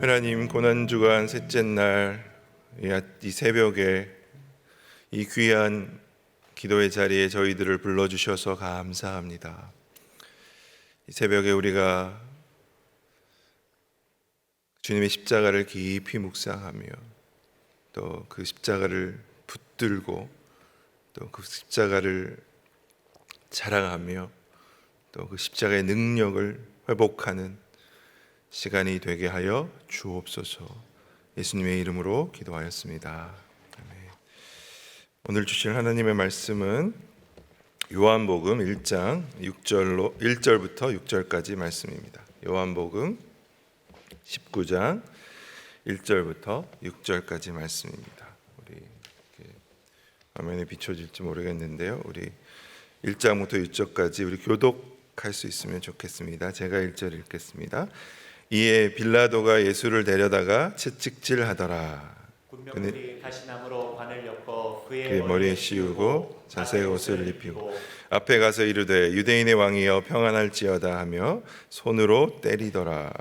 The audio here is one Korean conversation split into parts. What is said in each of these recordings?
하나님, 고난주간 셋째 날 이 새벽에 이 귀한 기도의 자리에 저희들을 불러주셔서 감사합니다. 이 새벽에 우리가 주님의 십자가를 깊이 묵상하며 또 그 십자가를 붙들고 또 그 십자가를 자랑하며 또 그 십자가의 능력을 회복하는 시간이 되게 하여 주옵소서. 예수님의 이름으로 기도하였습니다. 아멘. 오늘 주실 하나님의 말씀은 요한복음 1장 1절부터 6절까지 말씀입니다. 요한복음 19장 1절부터 6절까지 말씀입니다. 우리 화면에 비춰질지 모르겠는데요. 우리 1장부터 6절까지 우리 교독할 수 있으면 좋겠습니다. 제가 1절 읽겠습니다. 이에 빌라도가 예수를 데려다가 채찍질하더라. 군병들이 가시나무로 관을 엮어 그의 머리에 씌우고 자색 옷을 입히고 앞에 가서 이르되 유대인의 왕이여 평안할지어다 하며 손으로 때리더라.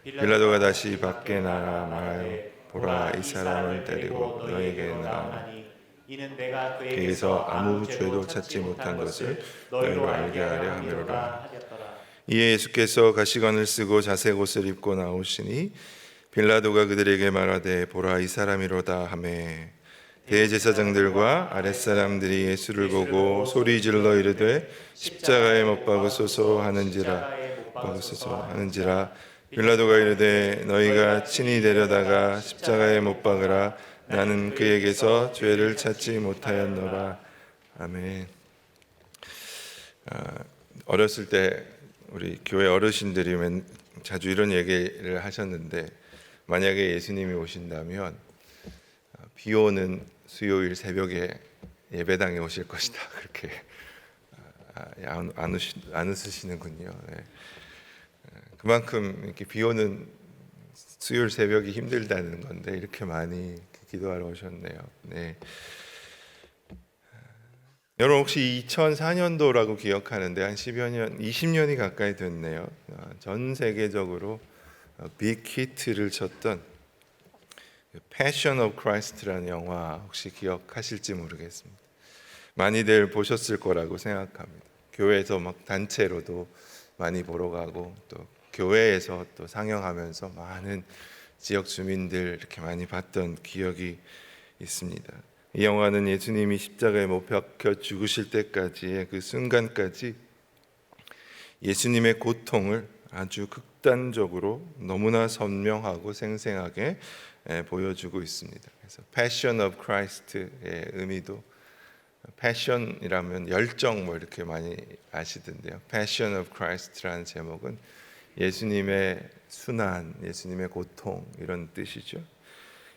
빌라도가 다시 밖에 나가 말하여 보라, 이 사람을 데리고 너에게 나아가니 이는 내가 그에게서 아무 죄도 찾지 못한 것을 너희로 알게 하려 함이로라. 이에 예수께서 가시관을 쓰고 자색 옷을 입고 나오시니 빌라도가 그들에게 말하되 보라, 이 사람이로다 하매 대제사장들과 아랫사람들이 예수를 보고 소리질러 이르되 십자가에 못 박으소서 하는지라. 빌라도가 이르되 너희가 친히 데려다가 십자가에 못 박으라. 나는 그에게서 죄를 찾지 못하였노라. 아멘. 어렸을 때 우리 교회 어르신들이 자주 이런 얘기를 하셨는데, 만약에 예수님이 오신다면 비 오는 수요일 새벽에 예배당에 오실 것이다. 그렇게 안 웃으시는군요. 네. 그만큼 이렇게 비 오는 수요일 새벽이 힘들다는 건데 이렇게 많이 기도하러 오셨네요. 네. 여러분 혹시 2004년도라고 기억하는데 한 10여 년, 20년이 가까이 됐네요. 전 세계적으로 빅 히트를 쳤던 Passion of Christ라는 영화 혹시 기억하실지 모르겠습니다. 많이들 보셨을 거라고 생각합니다. 교회에서 막 단체로도 많이 보러 가고 또 교회에서 또 상영하면서 많은 지역 주민들 이렇게 많이 봤던 기억이 있습니다. 이 영화는 예수님이 십자가에 못 박혀 죽으실 때까지의 그 순간까지 예수님의 고통을 아주 극단적으로 너무나 선명하고 생생하게 보여주고 있습니다. 그래서 Passion of Christ의 의미도, Passion이라면 열정 뭐 이렇게 많이 아시던데요. Passion of Christ라는 제목은 예수님의 순환, 예수님의 고통 이런 뜻이죠.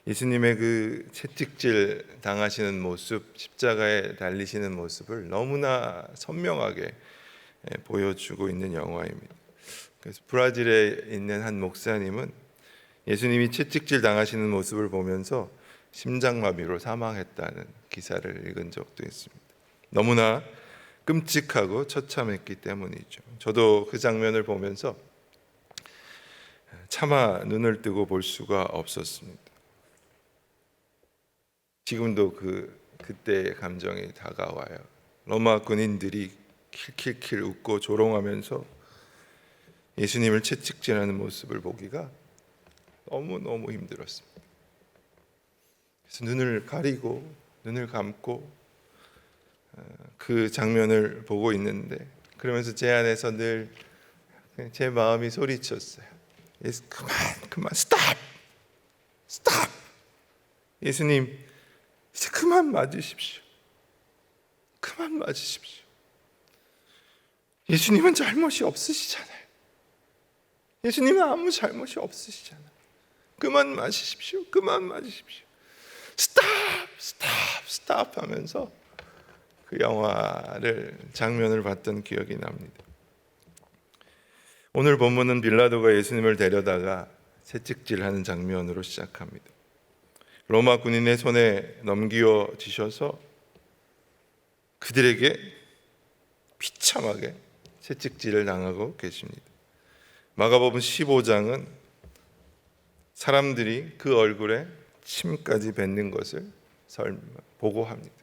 예수님의 그 채찍질 당하시는 모습, 십자가에 달리시는 모습을 너무나 선명하게 보여주고 있는 영화입니다. 그래서 브라질에 있는 한 목사님은 예수님이 채찍질 당하시는 모습을 보면서 심장마비로 사망했다는 기사를 읽은 적도 있습니다. 너무나 끔찍하고 처참했기 때문이죠. 저도 그 장면을 보면서 차마 눈을 뜨고 볼 수가 없었습니다. 지금도 그때의 감정이 다가와요. 로마 군인들이 킬킬킬 웃고 조롱하면서 예수님을 채찍질하는 모습을 보기가 너무너무 힘들었습니다. 그래서 눈을 가리고 눈을 감고 그 장면을 보고 있는데, 그러면서 제 안에서 늘 제 마음이 소리쳤어요. 그만, 스탑. 예수님 이제 그만 맞으십시오. 예수님은 잘못이 없으시잖아요. 예수님은 아무 잘못이 없으시잖아요. 그만 맞으십시오. 스탑 하면서 그 장면을 봤던 기억이 납니다. 오늘 본문은 빌라도가 예수님을 데려다가 채찍질하는 장면으로 시작합니다. 로마 군인의 손에 넘겨지셔서 그들에게 비참하게 채찍질을 당하고 계십니다. 마가복음 15장은 사람들이 그 얼굴에 침까지 뱉는 것을 보고합니다.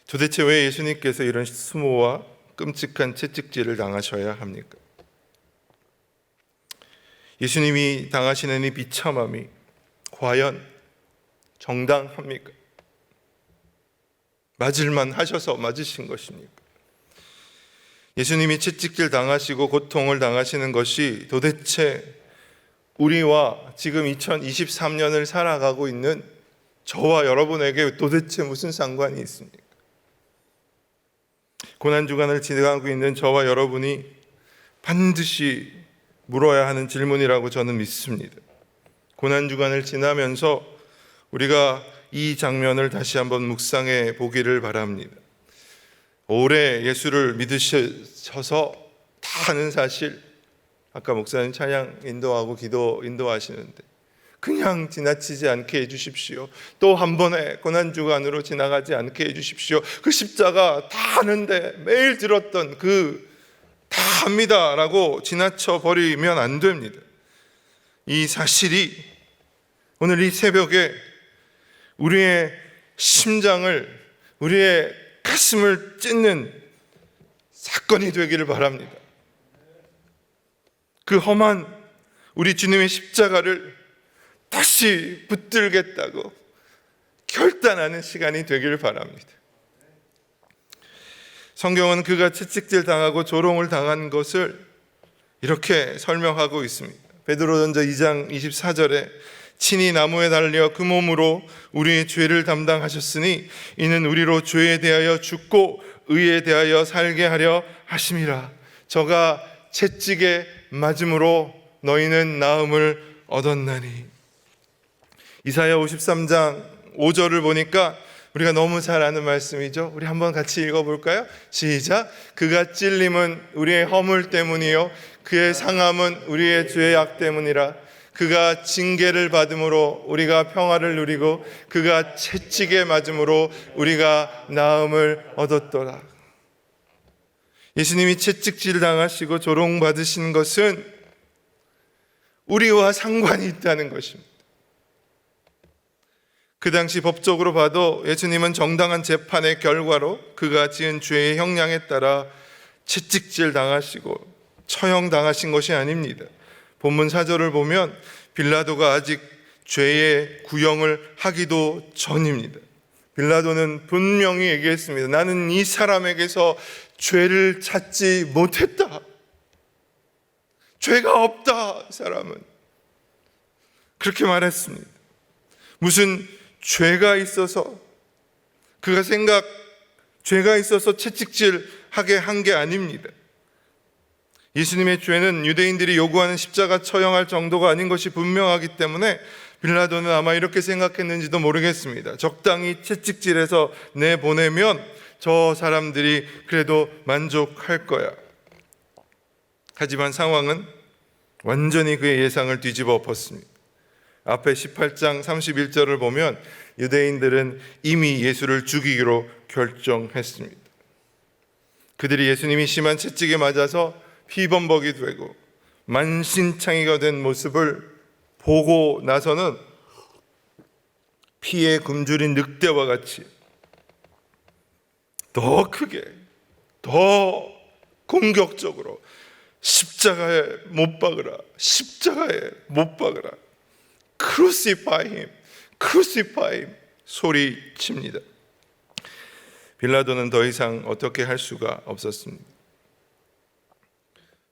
도대체 왜 예수님께서 이런 수모와 끔찍한 채찍질을 당하셔야 합니까? 예수님이 당하시는 이 비참함이 과연 정당합니까? 맞을만 하셔서 맞으신 것입니까? 예수님이 채찍질 당하시고 고통을 당하시는 것이 도대체 우리와 지금 2023년을 살아가고 있는 저와 여러분에게 도대체 무슨 상관이 있습니까? 고난주간을 지나가고 있는 저와 여러분이 반드시 물어야 하는 질문이라고 저는 믿습니다. 고난주간을 지나면서 우리가 이 장면을 다시 한번 묵상해 보기를 바랍니다. 오래 예수를 믿으셔서 다 아는 사실, 아까 목사님 찬양 인도하고 기도 인도하시는데 그냥 지나치지 않게 해주십시오. 또 한 번의 고난주간으로 지나가지 않게 해주십시오. 그 십자가 다 아는데 매일 들었던 다 합니다라고 지나쳐 버리면 안 됩니다. 이 사실이 오늘 이 새벽에 우리의 심장을, 우리의 가슴을 찢는 사건이 되기를 바랍니다. 그 험한 우리 주님의 십자가를 다시 붙들겠다고 결단하는 시간이 되기를 바랍니다. 성경은 그가 채찍질 당하고 조롱을 당한 것을 이렇게 설명하고 있습니다. 베드로전서 2장 24절에 친히 나무에 달려 그 몸으로 우리의 죄를 담당하셨으니 이는 우리로 죄에 대하여 죽고 의에 대하여 살게 하려 하심이라. 저가 채찍에 맞음으로 너희는 나음을 얻었나니. 이사야 53장 5절을 보니까 우리가 너무 잘 아는 말씀이죠. 우리 한번 같이 읽어볼까요? 시작. 그가 찔림은 우리의 허물 때문이요 그의 상함은 우리의 죄의 악 때문이라. 그가 징계를 받음으로 우리가 평화를 누리고 그가 채찍에 맞음으로 우리가 나음을 얻었더라. 예수님이 채찍질 당하시고 조롱받으신 것은 우리와 상관이 있다는 것입니다. 그 당시 법적으로 봐도 예수님은 정당한 재판의 결과로 그가 지은 죄의 형량에 따라 채찍질 당하시고 처형 당하신 것이 아닙니다. 본문 4절을 보면 빌라도가 아직 죄의 구형을 하기도 전입니다. 빌라도는 분명히 얘기했습니다. 나는 이 사람에게서 죄를 찾지 못했다. 죄가 없다. 이 사람은 그렇게 말했습니다. 무슨 죄가 있어서 그가 죄가 있어서 채찍질하게 한 게 아닙니다. 예수님의 죄는 유대인들이 요구하는 십자가 처형할 정도가 아닌 것이 분명하기 때문에 빌라도는 아마 이렇게 생각했는지도 모르겠습니다. 적당히 채찍질해서 내보내면 저 사람들이 그래도 만족할 거야. 하지만 상황은 완전히 그의 예상을 뒤집어 엎었습니다. 앞에 18장 31절을 보면 유대인들은 이미 예수를 죽이기로 결정했습니다. 그들이 예수님이 심한 채찍에 맞아서 피범벅이 되고 만신창이가 된 모습을 보고 나서는 피에 굶주린 늑대와 같이 더 크게, 더 공격적으로 십자가에 못 박으라, 십자가에 못 박으라, Crucify him, Crucify him 소리칩니다. 빌라도는 더 이상 어떻게 할 수가 없었습니다.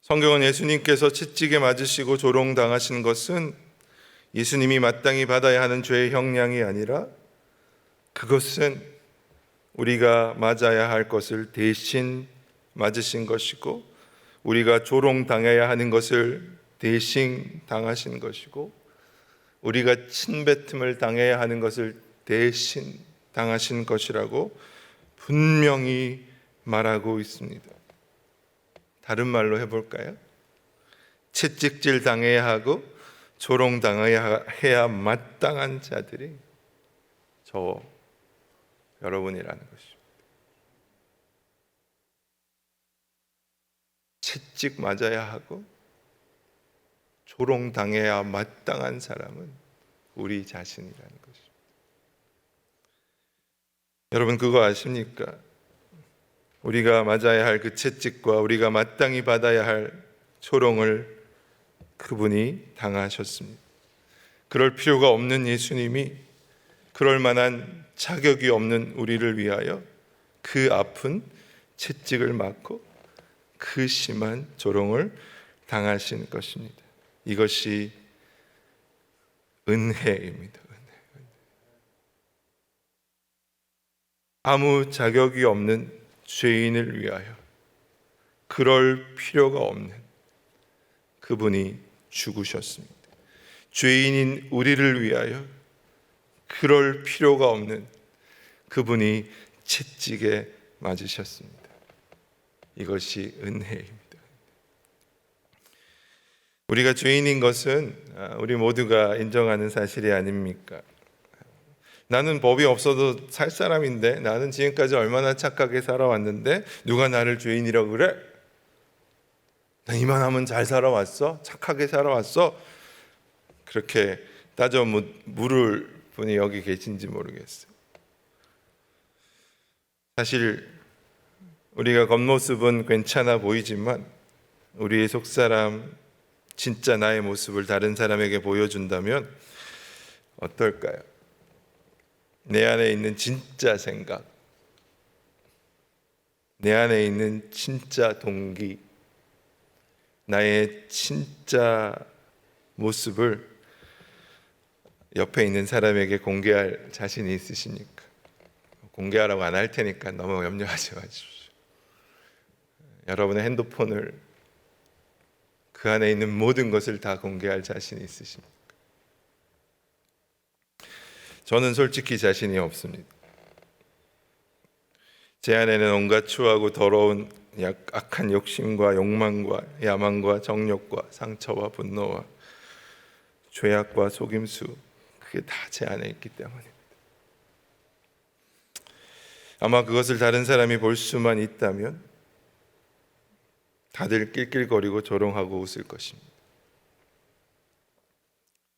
성경은 예수님께서 채찍에 맞으시고 조롱당하신 것은 예수님이 마땅히 받아야 하는 죄의 형량이 아니라 그것은 우리가 맞아야 할 것을 대신 맞으신 것이고 우리가 조롱당해야 하는 것을 대신 당하신 것이고 우리가 침뱉음을 당해야 하는 것을 대신 당하신 것이라고 분명히 말하고 있습니다. 다른 말로 해볼까요? 채찍질 당해야 하고 조롱당해야 마땅한 자들이 저 여러분이라는 것입니다. 채찍 맞아야 하고 조롱당해야 마땅한 사람은 우리 자신이라는 것입니다. 여러분 그거 아십니까? 우리가 맞아야 할 그 채찍과 우리가 마땅히 받아야 할 조롱을 그분이 당하셨습니다. 그럴 필요가 없는 예수님이 그럴 만한 자격이 없는 우리를 위하여 그 아픈 채찍을 맞고 그 심한 조롱을 당하신 것입니다. 이것이 은혜입니다. 아무 자격이 없는 죄인을 위하여 그럴 필요가 없는 그분이 죽으셨습니다. 죄인인 우리를 위하여 그럴 필요가 없는 그분이 채찍에 맞으셨습니다. 이것이 은혜입니다. 우리가 죄인인 것은 우리 모두가 인정하는 사실이 아닙니까? 나는 법이 없어도 살 사람인데, 나는 지금까지 얼마나 착하게 살아왔는데 누가 나를 죄인이라고 그래? 나 이만하면 잘 살아왔어? 착하게 살아왔어? 그렇게 따져 물을 분이 여기 계신지 모르겠어요. 사실 우리가 겉모습은 괜찮아 보이지만 우리의 속사람, 진짜 나의 모습을 다른 사람에게 보여준다면 어떨까요? 내 안에 있는 진짜 생각, 내 안에 있는 진짜 동기, 나의 진짜 모습을 옆에 있는 사람에게 공개할 자신이 있으십니까? 공개하라고 안 할 테니까 너무 염려하지 마십시오. 여러분의 핸드폰을, 그 안에 있는 모든 것을 다 공개할 자신이 있으십니까? 저는 솔직히 자신이 없습니다. 제 안에는 온갖 추하고 더러운 악한 욕심과 욕망과 야망과 정욕과 상처와 분노와 죄악과 속임수, 그게 다 제 안에 있기 때문입니다. 아마 그것을 다른 사람이 볼 수만 있다면 다들 낄낄거리고 조롱하고 웃을 것입니다.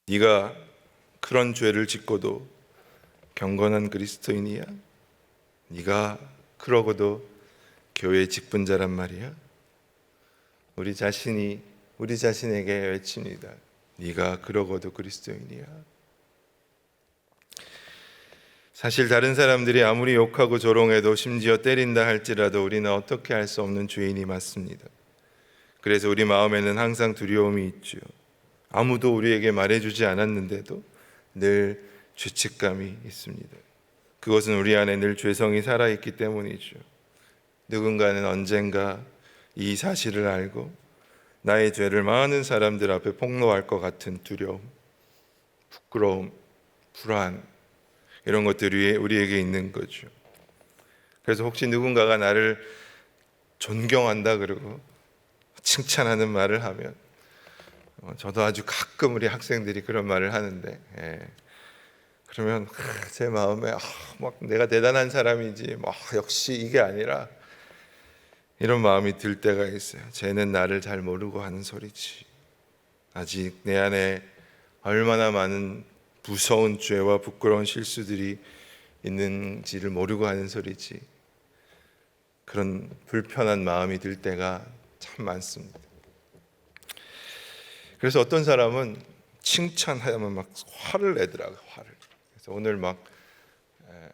네가 그런 죄를 짓고도 경건한 그리스도인이야? 네가 그러고도 교회 직분자란 말이야? 우리 자신에게 외칩니다. 네가 그러고도 그리스도인이야? 사실 다른 사람들이 아무리 욕하고 조롱해도 심지어 때린다 할지라도 우리는 어떻게 할 수 없는 죄인이 맞습니다. 그래서 우리 마음에는 항상 두려움이 있죠. 아무도 우리에게 말해주지 않았는데도 늘 죄책감이 있습니다. 그것은 우리 안에 늘 죄성이 살아있기 때문이죠. 누군가는 언젠가 이 사실을 알고 나의 죄를 많은 사람들 앞에 폭로할 것 같은 두려움, 부끄러움, 불안, 이런 것들이 우리에게 있는 거죠. 그래서 혹시 누군가가 나를 존경한다 그러고 칭찬하는 말을 하면, 저도 아주 가끔 우리 학생들이 그런 말을 하는데, 그러면 제 마음에 막 내가 대단한 사람이지, 역시 이게 아니라 이런 마음이 들 때가 있어요. 쟤는 나를 잘 모르고 하는 소리지. 아직 내 안에 얼마나 많은 무서운 죄와 부끄러운 실수들이 있는지를 모르고 하는 소리지. 그런 불편한 마음이 들 때가 참 많습니다. 그래서 어떤 사람은 칭찬하면 막 화를 내더라고요. 화를. 그래서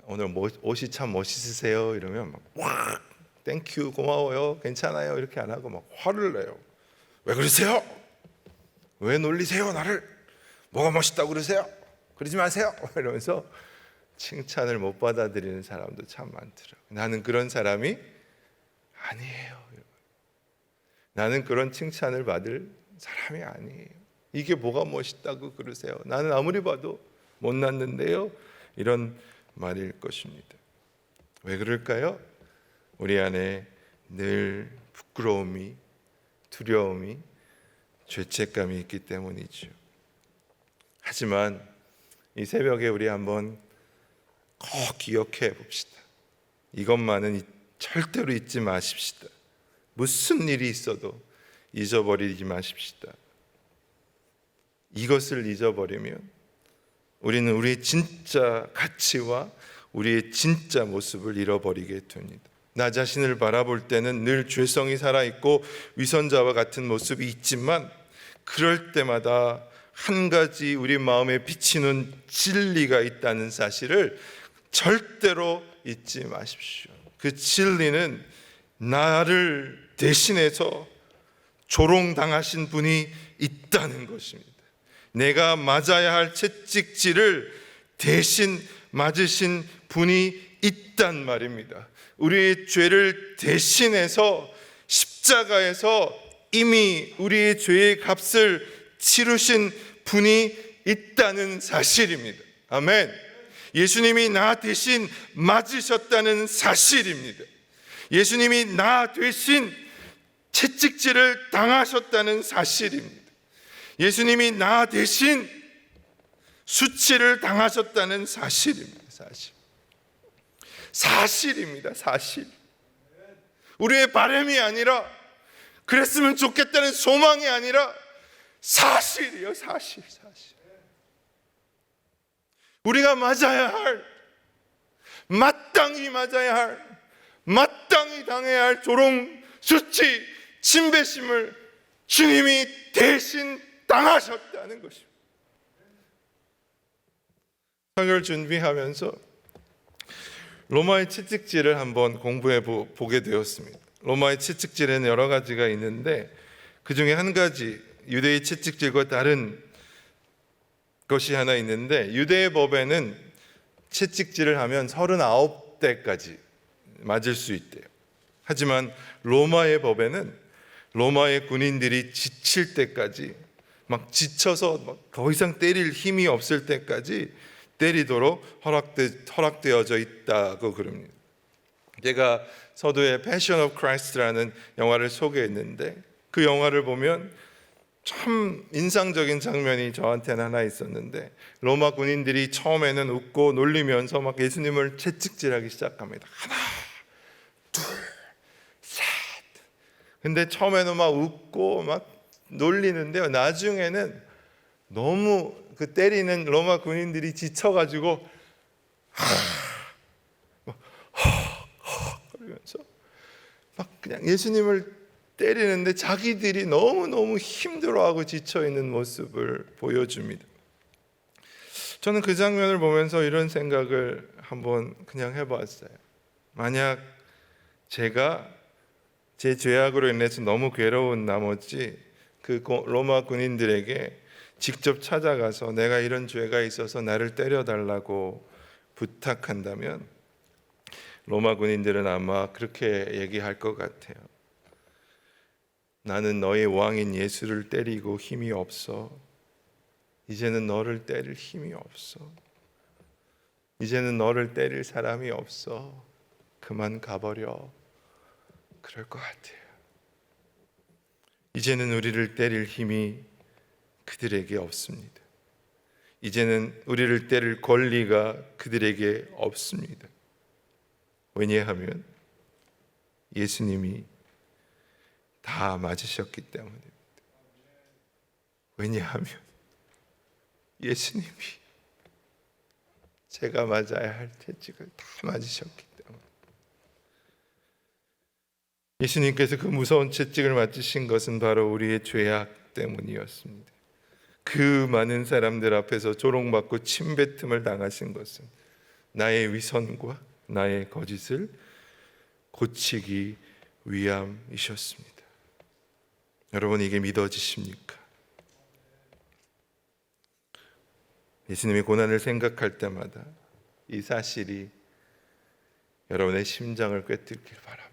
오늘 옷이 참 멋있으세요 이러면 와, 땡큐, 고마워요, 괜찮아요 이렇게 안 하고 막 화를 내요. 왜 그러세요? 왜 놀리세요 나를? 뭐가 멋있다고 그러세요? 그러지 마세요 이러면서 칭찬을 못 받아들이는 사람도 참 많더라고요. 나는 그런 사람이 아니에요. 나는 그런 칭찬을 받을 사람이 아니에요. 이게 뭐가 멋있다고 그러세요? 나는 아무리 봐도 못났는데요. 이런 말일 것입니다. 왜 그럴까요? 우리 안에 늘 부끄러움이, 두려움이, 죄책감이 있기 때문이죠. 하지만 이 새벽에 우리 한번 꼭 기억해 봅시다. 이것만은 절대로 잊지 마십시다. 무슨 일이 있어도 잊어버리지 마십시다. 이것을 잊어버리면 우리는 우리의 진짜 가치와 우리의 진짜 모습을 잃어버리게 됩니다. 나 자신을 바라볼 때는 늘 죄성이 살아있고 위선자와 같은 모습이 있지만 그럴 때마다 한 가지 우리 마음에 비치는 진리가 있다는 사실을 절대로 잊지 마십시오. 그 진리는 나를 대신해서 조롱당하신 분이 있다는 것입니다. 내가 맞아야 할 채찍질을 대신 맞으신 분이 있단 말입니다. 우리의 죄를 대신해서 십자가에서 이미 우리의 죄의 값을 치르신 분이 있다는 사실입니다. 아멘. 예수님이 나 대신 맞으셨다는 사실입니다. 예수님이 나 대신 채찍질을 당하셨다는 사실입니다. 예수님이 나 대신 수치를 당하셨다는 사실입니다. 사실입니다. 사실. 우리의 바람이 아니라 그랬으면 좋겠다는 소망이 아니라 사실이요. 사실. 우리가 맞아야 할, 마땅히 맞아야 할, 마땅히 당해야 할 조롱, 수치, 침뱉음을 주님이 대신 당하셨다는 것입니다. 설교를 준비하면서 로마의 채찍질을 한번 공부해 보게 되었습니다. 로마의 채찍질에는 여러 가지가 있는데 그 중에 한 가지, 유대의 채찍질과 다른 것이 하나 있는데, 유대의 법에는 채찍질을 하면 39대까지 맞을 수 있대요. 하지만 로마의 법에는 로마의 군인들이 지칠 때까지, 막 지쳐서 더 이상 때릴 힘이 없을 때까지 때리도록 허락되어져 있다고 그럽니다. 제가 서두에 패션 오브 크라이스트라는 영화를 소개했는데 그 영화를 보면 참 인상적인 장면이 저한테는 하나 있었는데, 로마 군인들이 처음에는 웃고 놀리면서 막 예수님을 채찍질하기 시작합니다. 하나, 둘, 셋. 근데 처음에는 막 웃고 막 놀리는데요, 나중에는 너무 그 때리는 로마 군인들이 지쳐가지고 그러면서 막 그냥 예수님을 때리는데 자기들이 너무너무 힘들어하고 지쳐있는 모습을 보여줍니다. 저는 그 장면을 보면서 이런 생각을 한번 그냥 해봤어요. 만약 제가 제 죄악으로 인해서 너무 괴로운 나머지 그 로마 군인들에게 직접 찾아가서 내가 이런 죄가 있어서 나를 때려달라고 부탁한다면 로마 군인들은 아마 그렇게 얘기할 것 같아요. 나는 너의 왕인 예수를 때리고 힘이 없어. 이제는 너를 때릴 힘이 없어. 이제는 너를 때릴 사람이 없어. 그만 가버려. 그럴 것 같아요. 이제는 우리를 때릴 힘이 그들에게 없습니다. 이제는 우리를 때릴 권리가 그들에게 없습니다. 왜냐하면 예수님이 다 맞으셨기 때문입니다. 왜냐하면 예수님이 제가 맞아야 할 채찍을 다 맞으셨기 때문에. 예수님께서 그 무서운 채찍을 맞으신 것은 바로 우리의 죄악 때문이었습니다. 그 많은 사람들 앞에서 조롱받고 침뱉음을 당하신 것은 나의 위선과 나의 거짓을 고치기 위함이셨습니다. 여러분, 이게 믿어지십니까? 예수님의 고난을 생각할 때마다 이 사실이 여러분의 심장을 꿰뚫길 바랍니다.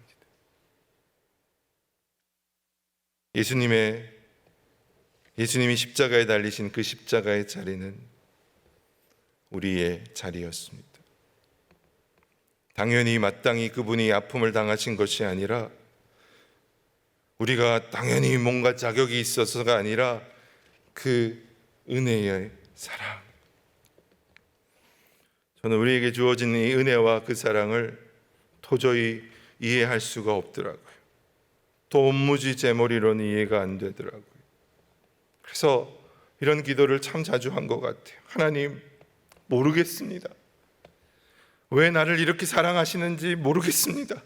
예수님이 십자가에 달리신 그 십자가의 자리는 우리의 자리였습니다. 당연히 마땅히 그분이 아픔을 당하신 것이 아니라, 우리가 당연히 뭔가 자격이 있어서가 아니라 그 은혜의 사랑. 저는 우리에게 주어진 이 은혜와 그 사랑을 도저히 이해할 수가 없더라고요. 도무지 제 머리로는 이해가 안 되더라고요. 그래서 이런 기도를 참 자주 한 것 같아요. 하나님, 모르겠습니다. 왜 나를 이렇게 사랑하시는지 모르겠습니다.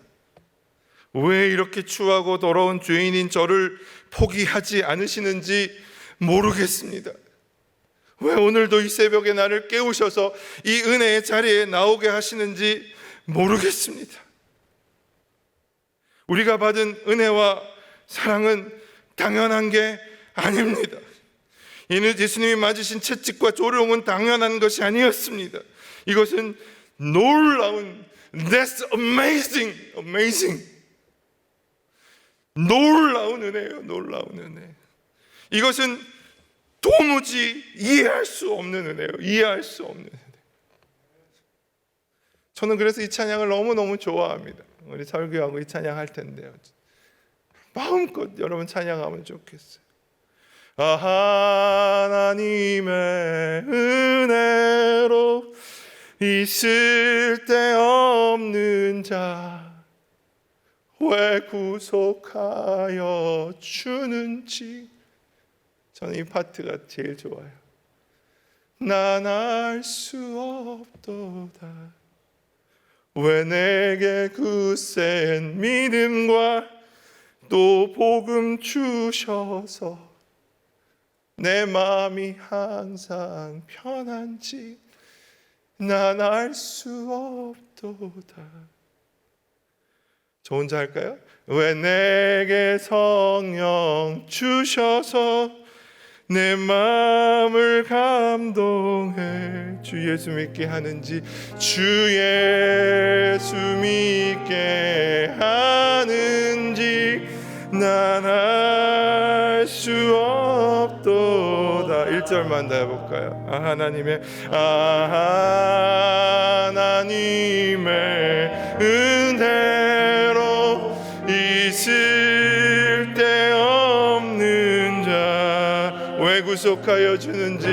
왜 이렇게 추하고 더러운 죄인인 저를 포기하지 않으시는지 모르겠습니다. 왜 오늘도 이 새벽에 나를 깨우셔서 이 은혜의 자리에 나오게 하시는지 모르겠습니다. 우리가 받은 은혜와 사랑은 당연한 게 아닙니다. 이는 예수님이 맞으신 채찍과 조롱은 당연한 것이 아니었습니다. 이것은 놀라운, that's amazing, amazing, 놀라운 은혜예요. 놀라운 은혜. 이것은 도무지 이해할 수 없는 은혜예요. 이해할 수 없는 은혜. 저는 그래서 이 찬양을 너무너무 좋아합니다. 우리 설교하고 이 찬양 할 텐데요, 마음껏 여러분 찬양하면 좋겠어요. 하나님의 은혜로 있을 데 없는 자 왜 구속하여 주는지. 저는 이 파트가 제일 좋아요. 난 알 수 없도다 왜 내게 그 센 믿음과 또 복음 주셔서 내 마음이 항상 편한지 난 알 수 없도다. 저 혼자 할까요? 왜 내게 성령 주셔서 내 마음을 감동해 주 예수 믿게 하는지 주 예수 믿게 하는지 난 알 수 없도다. 1절만 더 해볼까요? 하나님의 은혜로 있을 데 없는 자 왜 구속하여 주는지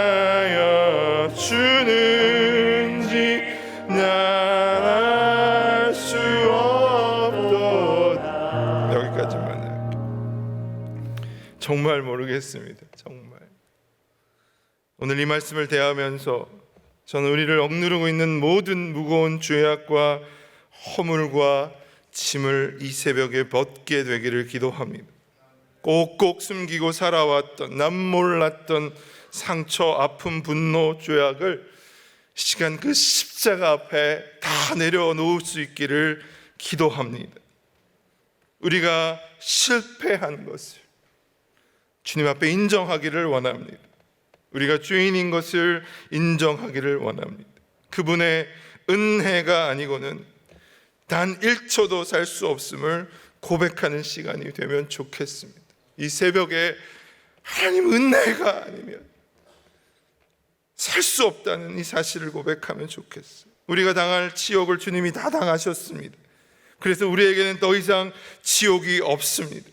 구속하여 주는지 난 알 수 없도다. 여기까지만 할게요. 정말 모르겠습니다. 정말 오늘 이 말씀을 대하면서 저는 우리를 억누르고 있는 모든 무거운 죄악과 허물과 짐을 이 새벽에 벗게 되기를 기도합니다. 꼭꼭 숨기고 살아왔던 남몰랐던 상처, 아픔, 분노, 죄악을 시간 그 십자가 앞에 다 내려놓을 수 있기를 기도합니다. 우리가 실패한 것을 주님 앞에 인정하기를 원합니다. 우리가 죄인인 것을 인정하기를 원합니다. 그분의 은혜가 아니고는 단 1초도 살 수 없음을 고백하는 시간이 되면 좋겠습니다. 이 새벽에 하나님 은혜가 아니면 살 수 없다는 이 사실을 고백하면 좋겠어요. 우리가 당할 지옥을 주님이 다 당하셨습니다. 그래서 우리에게는 더 이상 지옥이 없습니다.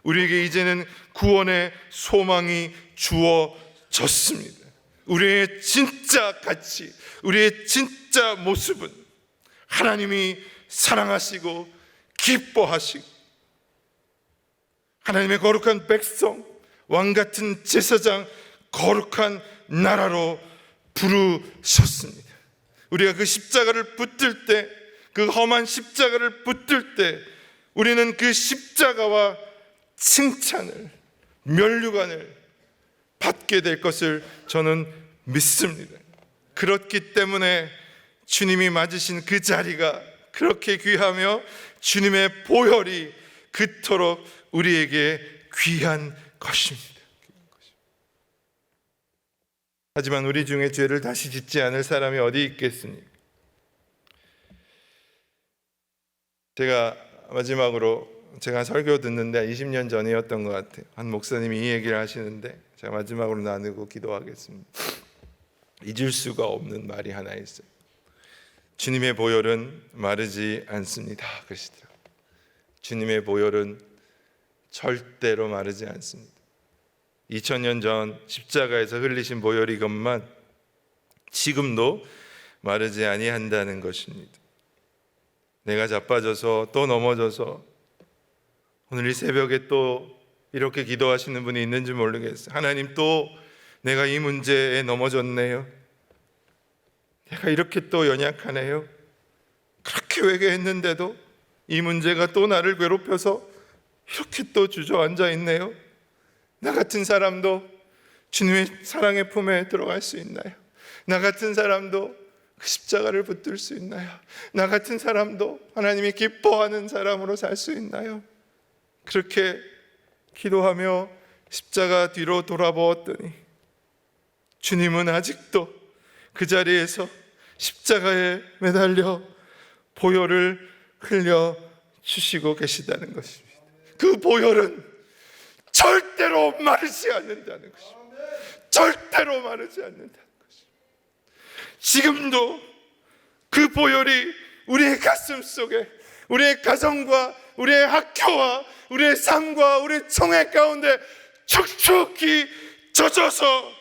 우리에게 이제는 구원의 소망이 주어졌습니다. 우리의 진짜 가치, 우리의 진짜 모습은 하나님이 사랑하시고 기뻐하시고 하나님의 거룩한 백성, 왕같은 제사장, 거룩한 나라로 부르셨습니다. 우리가 그 십자가를 붙들 때, 그 험한 십자가를 붙들 때 우리는 그 십자가와 칭찬을, 면류관을 받게 될 것을 저는 믿습니다. 그렇기 때문에 주님이 맞으신 그 자리가 그렇게 귀하며 주님의 보혈이 그토록 우리에게 귀한 것입니다. 하지만 우리 중에 죄를 다시 짓지 않을 사람이 어디 있겠습니까? 제가 마지막으로 제가 설교 듣는데 20년 전이었던 것 같아요. 한 목사님이 이 얘기를 하시는데 제가 마지막으로 나누고 기도하겠습니다. 잊을 수가 없는 말이 하나 있어요. 주님의 보혈은 마르지 않습니다. 그러시더라고요. 주님의 보혈은 절대로 마르지 않습니다. 2000년 전 십자가에서 흘리신 보혈이건만 지금도 마르지 아니한다는 것입니다. 내가 자빠져서 또 넘어져서 오늘 이 새벽에 또 이렇게 기도하시는 분이 있는지 모르겠어요. 하나님, 또 내가 이 문제에 넘어졌네요. 내가 이렇게 또 연약하네요. 그렇게 회개했는데도 이 문제가 또 나를 괴롭혀서 이렇게 또 주저앉아 있네요. 나 같은 사람도 주님의 사랑의 품에 들어갈 수 있나요? 나 같은 사람도 그 십자가를 붙들 수 있나요? 나 같은 사람도 하나님이 기뻐하는 사람으로 살 수 있나요? 그렇게 기도하며 십자가 뒤로 돌아보았더니 주님은 아직도 그 자리에서 십자가에 매달려 보혈을 흘려 주시고 계시다는 것입니다. 그 보혈은 절대로 마르지 않는다는 것입니다. 절대로 마르지 않는다는 것입니다. 지금도 그 보혈이 우리의 가슴 속에, 우리의 가정과 우리의 학교와 우리의 삶과 우리의 청해 가운데 촉촉히 젖어서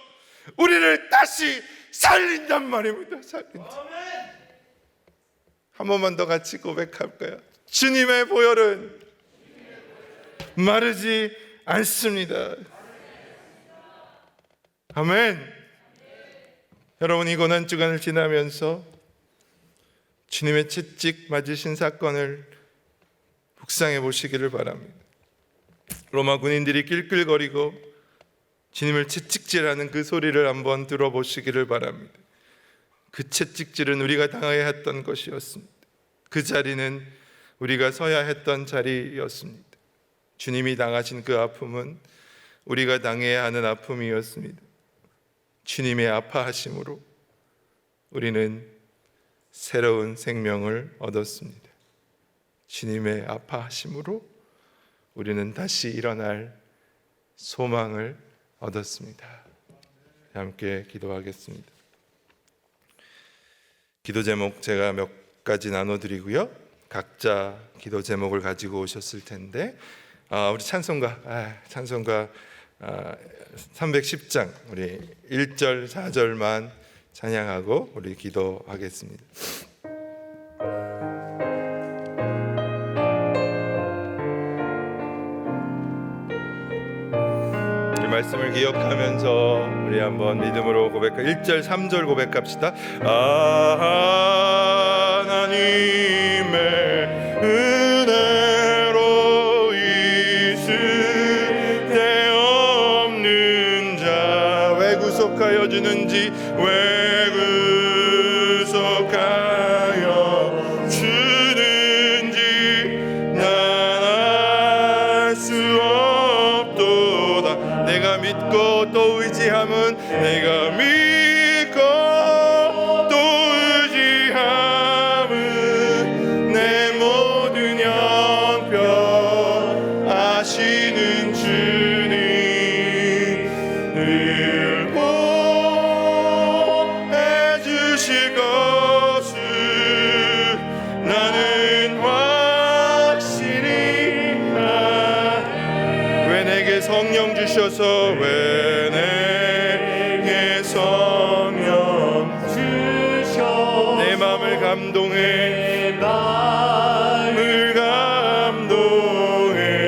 우리를 다시 살린단 말입니다. 살린다. 한 번만 더 같이 고백할까요? 주님의 보혈은 마르지 않습니다. 아멘. 여러분, 이 고난 주간을 지나면서 주님의 채찍 맞으신 사건을 묵상해 보시기를 바랍니다. 로마 군인들이 낄낄거리고 주님을 채찍질하는 그 소리를 한번 들어보시기를 바랍니다. 그 채찍질은 우리가 당해야 했던 것이었습니다. 그 자리는 우리가 서야 했던 자리였습니다. 주님이 당하신 그 아픔은 우리가 당해야 하는 아픔이었습니다. 주님의 아파하심으로 우리는 새로운 생명을 얻었습니다. 주님의 아파하심으로 우리는 다시 일어날 소망을 얻었습니다. 함께 기도하겠습니다. 기도 제목 제가 몇 가지 나눠드리고요. 각자 기도 제목을 가지고 오셨을 텐데, 우리 찬송가 310장 우리 1절 4절만 찬양하고 우리 기도하겠습니다. 이 말씀을 기억하면서 우리 한번 믿음으로 고백하 1절 3절 고백합시다. 하나님의 은혜로 있을 데 없는 자 왜 구속하여 주는지 왜 구속하여 주는지 난 알 수 없도다. 내가 믿고 또 의지함은 내가 믿고 또 의지함은 내 모든 형편 아시는 주님 늘 보해 주실 것을 나는 확실히 왜 내게 성령 주셔서 왜 내게 성령 주셔 내 마음을 감동해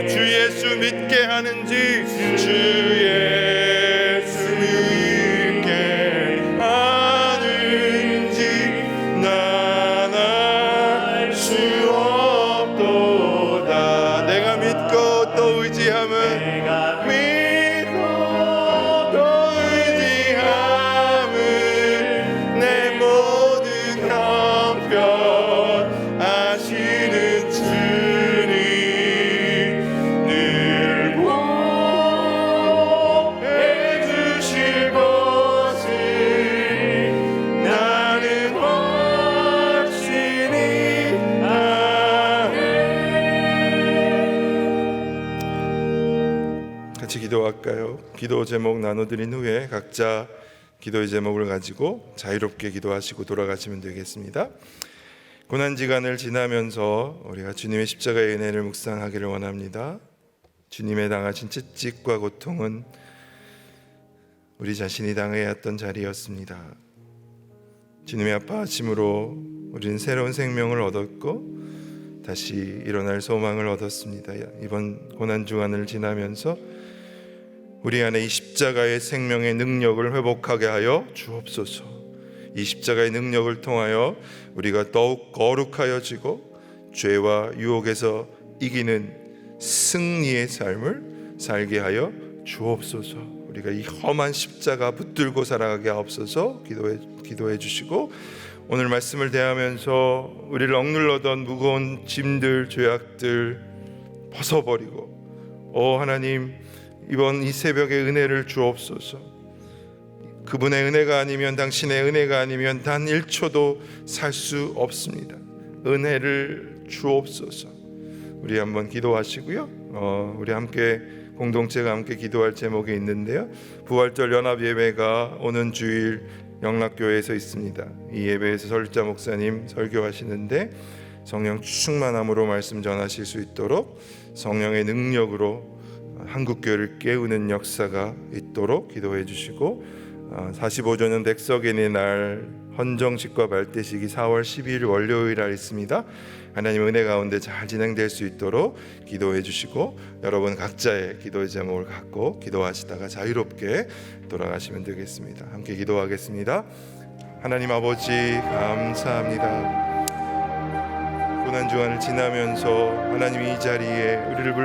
주 예수 믿게 하는지 주 예수 믿게 하는지 난 알 수 없도다. 내가 믿고 또 의지함은 내 모든 형편 아시는 주님 늘 보해 주실 것을 나는 확신이 같이 기도할까요? 기도 제목 나눠드린 후에 각자 기도의 제목을 가지고 자유롭게 기도하시고 돌아가시면 되겠습니다. 고난지간을 지나면서 우리가 주님의 십자가의 은혜를 묵상하기를 원합니다. 주님의 당하신 채찍과 고통은 우리 자신이 당해야 했던 자리였습니다. 주님의 아파하심으로 우리는 새로운 생명을 얻었고 다시 일어날 소망을 얻었습니다. 이번 고난주간을 지나면서 우리 안에 이 십자가의 생명의 능력을 회복하게 하여 주옵소서. 이 십자가의 능력을 통하여 우리가 더욱 거룩하여지고 죄와 유혹에서 이기는 승리의 삶을 살게 하여 주옵소서. 우리가 이 험한 십자가 붙들고 살아가게 하옵소서. 기도해 주시고, 오늘 말씀을 대하면서 우리를 억눌러던 무거운 짐들, 죄악들 벗어버리고, 하나님, 이번 이 새벽에 은혜를 주옵소서. 그분의 은혜가 아니면, 당신의 은혜가 아니면 단 1초도 살 수 없습니다. 은혜를 주옵소서. 우리 한번 기도하시고요. 우리 함께 공동체가 함께 기도할 제목이 있는데요. 부활절 연합 예배가 오는 주일 영락교회에서 있습니다. 이 예배에서 설자 목사님 설교하시는데 성령 충만함으로 말씀 전하실 수 있도록 성령의 능력으로 한국교회를 깨우는 역사가 있도록 기도해 주시고, 45조년 백석인의 날 헌정식과 말대식이 4월 12일 월요일 날 있습니다. 하나님 은혜 가운데 잘 진행될 수 있도록 기도해 주시고, 여러분 각자의 기도의 제목을 갖고 기도하시다가 자유롭게 돌아가시면 되겠습니다. 함께 기도하겠습니다. 하나님 아버지, 감사합니다. 고난주간을 지나면서 하나님 이 자리에 우리를